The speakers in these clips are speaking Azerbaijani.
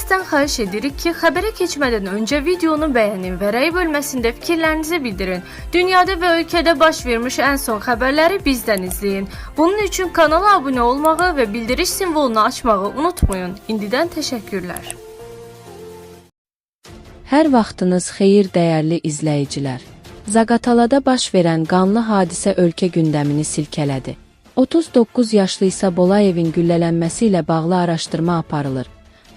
Sizdən xahiş edirik ki, xəbərə keçmədən öncə videonu bəyənin və rəy bölməsində fikirlərinizi bildirin. Dünyada və ölkədə baş vermiş ən son xəbərləri bizdən izləyin. Bunun üçün kanala abunə olmağı və bildiriş simvolunu açmağı unutmayın. İndidən təşəkkürlər. Hər vaxtınız xeyir dəyərli izləyicilər. Zaqatalada baş verən qanlı hadisə ölkə gündəmini silkələdi. 39 yaşlı İsa Bolayevin güllələnməsi ilə bağlı araşdırma aparılır.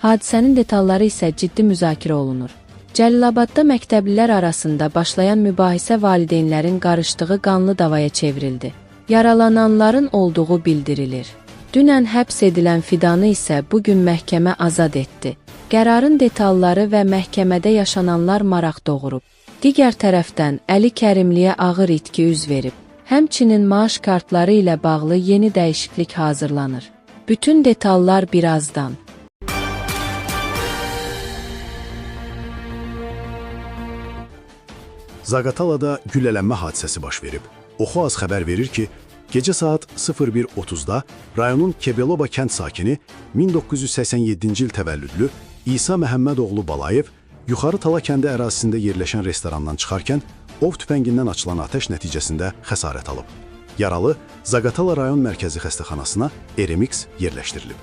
Hadisənin detalları isə ciddi müzakirə olunur. Cəlilabadda məktəblilər arasında başlayan mübahisə valideynlərin qarışdığı qanlı davaya çevrildi. Yaralananların olduğu bildirilir. Dünən həbs edilən Fidanı isə bugün məhkəmə azad etdi. Qərarın detalları və məhkəmədə yaşananlar maraq doğurub. Digər tərəfdən Əli Kərimliyə ağır itki üz verib. Həmçinin maaş kartları ilə bağlı yeni dəyişiklik hazırlanır. Bütün detallar birazdan. Zaqatalada güllələnmə hadisəsi baş verib. Oxu-az xəbər verir ki, gecə saat 01:30-da rayonun Kebeloba kənd sakini 1987-ci il təvəllüdlü İsa Məhəmmədoğlu Balayev Yuxarı Tala kəndi ərazisində yerləşən restorandan çıxarkən ov tüfəngindən açılan atəş nəticəsində xəsarət alıb. Yaralı Zaqatala rayon mərkəzi xəstəxanasına RMX yerləşdirilib.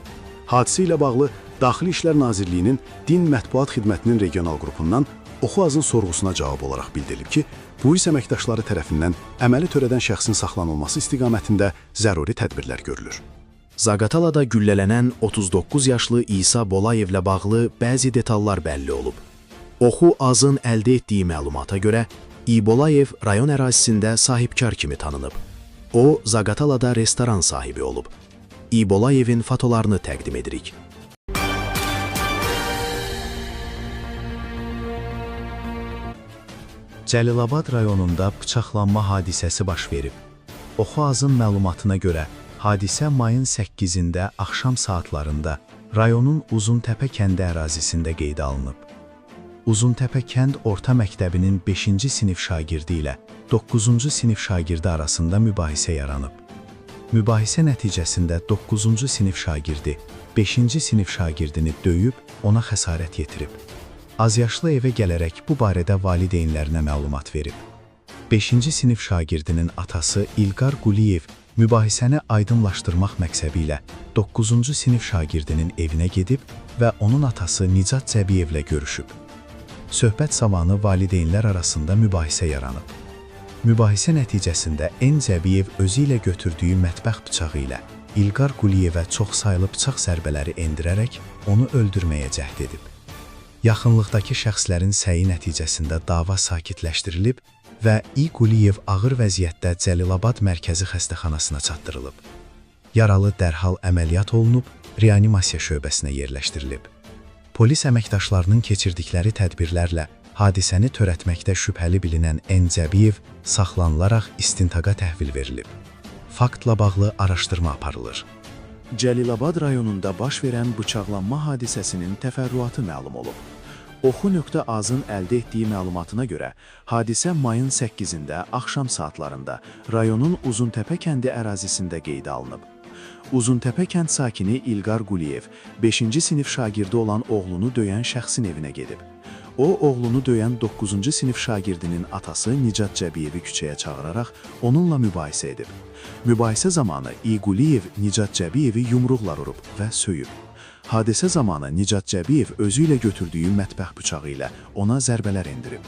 Hadisə ilə bağlı Daxili İşlər Nazirliyinin Din Mətbuat Xidmətinin regional qrupundan Oxu-azın sorğusuna cavab olaraq bildirilib ki, polis əməkdaşları tərəfindən əməli törədən şəxsin saxlanılması istiqamətində zəruri tədbirlər görülür. Zaqatalada güllələnən 39 yaşlı İsa Bolayevlə bağlı bəzi detallar bəlli olub. Oxu-azın əldə etdiyi məlumata görə, İbolayev rayon ərazisində sahibkar kimi tanınıb. O, Zaqatalada restoran sahibi olub. İbolayevin fotolarını təqdim edirik. Cəlilabad rayonunda bıçaqlanma hadisəsi baş verib. Oxu-azın məlumatına görə, hadisə mayın 8-də axşam saatlarında rayonun Uzuntəpə kəndi ərazisində qeydə alınıb. Uzuntəpə kənd orta məktəbinin 5-ci sinif şagirdi ilə 9-cu sinif şagirdi arasında mübahisə yaranıb. Mübahisə nəticəsində 9-cu sinif şagirdi 5-ci sinif şagirdini döyüb, ona xəsarət yetirib. Azyaşlı evə gələrək bu barədə valideynlərinə məlumat verib. 5-ci sinif şagirdinin atası İlqar Quliyev mübahisəni aydınlaşdırmaq məqsədi ilə 9-cu sinif şagirdinin evinə gedib və onun atası Nicat Cəbiyevlə görüşüb. Söhbət zamanı valideynlər arasında mübahisə yaranıb. Mübahisə nəticəsində N. Cəbiyev özü ilə götürdüyü mətbəx bıçağı ilə İlqar Quliyevə çoxsaylı bıçaq zərbələri endirərək onu öldürməyə cəhd edib. Yaxınlıqdakı şəxslərin səyi nəticəsində dava sakitləşdirilib və İ. Quliyev ağır vəziyyətdə Cəlilabad mərkəzi xəstəxanasına çatdırılıb. Yaralı dərhal əməliyyat olunub, reanimasiya şöbəsinə yerləşdirilib. Polis əməkdaşlarının keçirdikləri tədbirlərlə hadisəni törətməkdə şübhəli bilinən N. Cəbiyev saxlanılaraq istintaqa təhvil verilib. Faktla bağlı araşdırma aparılır. Cəlilabad rayonunda baş verən bıçaqlanma hadisəsinin təfərrüatı məlum olub. Oxu.azın əldə etdiyi məlumatına görə, hadisə mayın 8-də axşam saatlarında rayonun Uzuntəpə kəndi ərazisində qeydə alınıb. Uzuntəpə kənd sakini İlqar Quliyev 5-ci sinif şagirdi olan oğlunu döyən şəxsin evinə gedib. O, oğlunu döyən 9-cu sinif şagirdinin atası Nicat Cəbiyevi küçəyə çağıraraq onunla mübahisə edib. Mübahisə zamanı İ. Quliyev Nicat Cəbiyevi yumruqla vurub və söyüb. Hadisə zamanı Nicat Cəbiyev özü ilə götürdüyü mətbəx bıçağı ilə ona zərbələr endirib.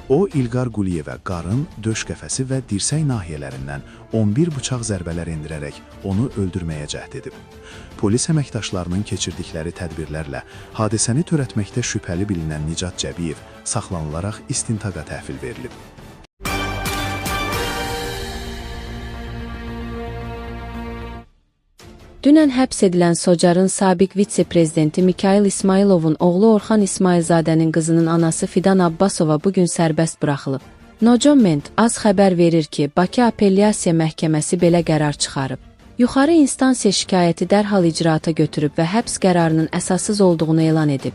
O, İlqar Quliyevə qarın, döş qəfəsi və dirsək nahiyələrindən 11 bıçaq zərbələr endirərək onu öldürməyə cəhd edib. Polis əməkdaşlarının keçirdikləri tədbirlərlə hadisəni törətməkdə şübhəli bilinən Nicat Cəbiyev saxlanılaraq istintaqa təhvil verilib. Dünən həbs edilən Socarın sabiq vitse-prezidenti Mikayıl İsmayılovun oğlu Orxan İsmayılzadənin qızının anası Fidan Abbasova bugün sərbəst buraxılıb. Nocoment az xəbər verir ki, Bakı Apellyasiya Məhkəməsi belə qərar çıxarıb. Yuxarı instansiya şikayəti dərhal icraata götürüb və həbs qərarının əsassız olduğunu elan edib.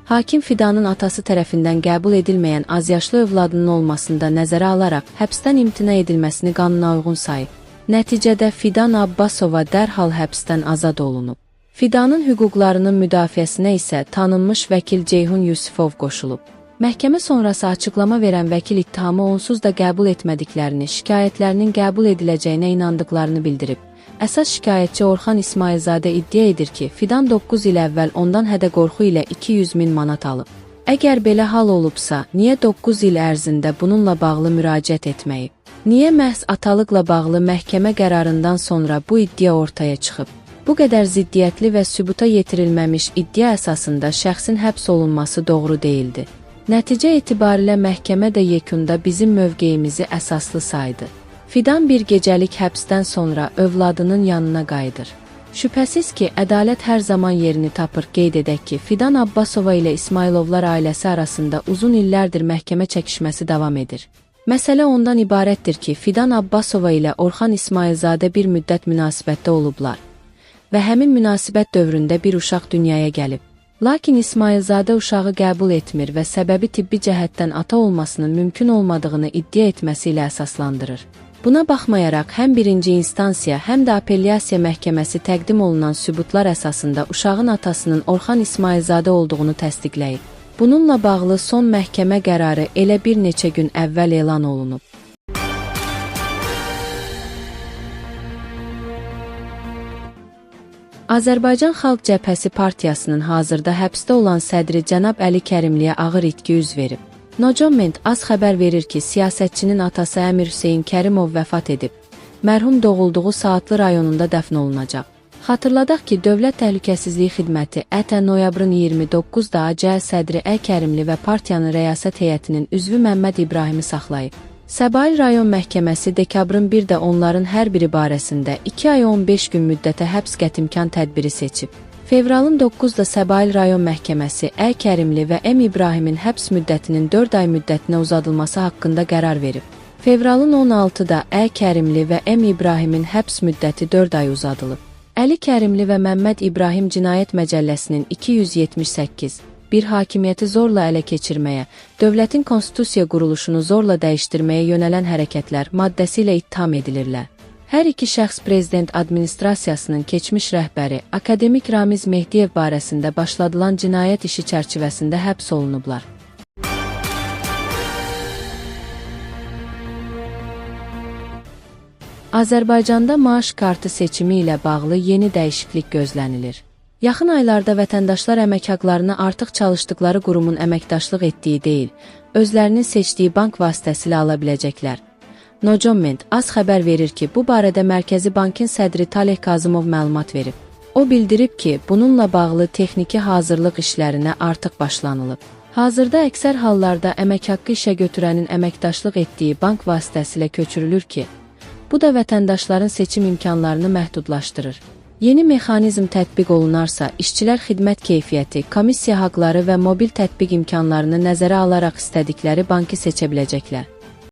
Hakim Fidanın atası tərəfindən qəbul edilməyən azyaşlı övladının olmasında nəzərə alaraq həbsdən imtina edilməsini qanuna uyğun sayıb. Nəticədə Fidan Abbasova dərhal həbsdən azad olunub. Fidanın hüquqlarının müdafiəsinə isə tanınmış vəkil Ceyhun Yusifov qoşulub. Məhkəmə sonrası açıqlama verən vəkil ittihamı onsuz da qəbul etmədiklərini, şikayətlərinin qəbul ediləcəyinə inandıqlarını bildirib. Əsas şikayətçi Orxan İsmailzadə iddia edir ki, Fidan 9 il əvvəl ondan hədə-qorxu ilə 200 min manat alıb. Əgər belə hal olubsa, niyə 9 il ərzində bununla bağlı müraciət etməyib? Niyə məhz atalıqla bağlı məhkəmə qərarından sonra bu iddia ortaya çıxıb? Bu qədər ziddiyyətli və sübuta yetirilməmiş iddia əsasında şəxsin həbs olunması doğru deyildi. Nəticə etibarilə məhkəmə də yekunda bizim mövqeyimizi əsaslı saydı. Fidan bir gecəlik həbsdən sonra övladının yanına qayıdır. Şübhəsiz ki, ədalət hər zaman yerini tapır. Qeyd edək ki, Fidan Abbasova ilə İsmayılovlar ailəsi arasında uzun illərdir məhkəmə çəkişməsi davam edir. Məsələ ondan ibarətdir ki, Fidan Abbasova ilə Orxan İsmailzadə bir müddət münasibətdə olublar və həmin münasibət dövründə bir uşaq dünyaya gəlib. Lakin İsmailzadə uşağı qəbul etmir və səbəbi tibbi cəhətdən ata olmasının mümkün olmadığını iddia etməsi ilə əsaslandırır. Buna baxmayaraq, həm birinci instansiya, həm də apellyasiya məhkəməsi təqdim olunan sübutlar əsasında uşağın atasının Orxan İsmailzadə olduğunu təsdiqləyib. Bununla bağlı son məhkəmə qərarı elə bir neçə gün əvvəl elan olunub. Azərbaycan Xalq Cəbhəsi Partiyasının hazırda həbsdə olan sədri cənab Əli Kərimliyə ağır itki üz verib. Nocoment az xəbər verir ki, siyasətçinin atası Əmir Hüseyn Kərimov vəfat edib. Mərhum doğulduğu Saatlı rayonunda dəfn olunacaq. Xatırladaq ki, Dövlət Təhlükəsizliyi Xidməti ətən noyabrın 29-da ACL sədri Əli Kərimli və partiyanın rəyasət heyətinin üzvü Məmməd İbrahimi saxlayıb. Səbail rayon məhkəməsi dekabrın 1-də onların hər biri barəsində 2 ay 15 gün müddətə həbs qətimkan tədbiri seçib. Fevralın 9-da Səbail rayon məhkəməsi Əli Kərimli və M. İbrahimin həbs müddətinin 4 ay müddətinə uzadılması haqqında qərar verib. Fevralın 16-da Əli Kərimli və M. İbrahimin həbs müddəti 4 ay uzadılıb. Əli Kərimli və Məmməd İbrahim Cinayət Məcəlləsinin 278 bir hakimiyyəti zorla ələ keçirməyə, dövlətin konstitusiya quruluşunu zorla dəyişdirməyə yönələn hərəkətlər maddəsi ilə ittiham edilirlər. Hər iki şəxs prezident administrasiyasının keçmiş rəhbəri akademik Ramiz Mehdiyev barəsində başladılan cinayət işi çərçivəsində həbs olunublar. Azərbaycanda maaş kartı seçimi ilə bağlı yeni dəyişiklik gözlənilir. Yaxın aylarda vətəndaşlar əmək haqlarını artıq çalışdıkları qurumun əməkdaşlıq etdiyi deyil, özlərinin seçdiyi bank vasitəsilə ala biləcəklər. Nocoment az xəbər verir ki, bu barədə Mərkəzi Bankın sədri Taleh Kazımov məlumat verib. O bildirib ki, bununla bağlı texniki hazırlıq işlərinə artıq başlanılıb. Hazırda əksər hallarda əmək haqqı işə götürənin əməkdaşlıq etdiyi bank vasitəsilə köçürülür ki, bu da vətəndaşların seçim imkanlarını məhdudlaşdırır. Yeni mexanizm tətbiq olunarsa, işçilər xidmət keyfiyyəti, komissiya haqları və mobil tətbiq imkanlarını nəzərə alaraq istədikləri bankı seçə biləcəklər.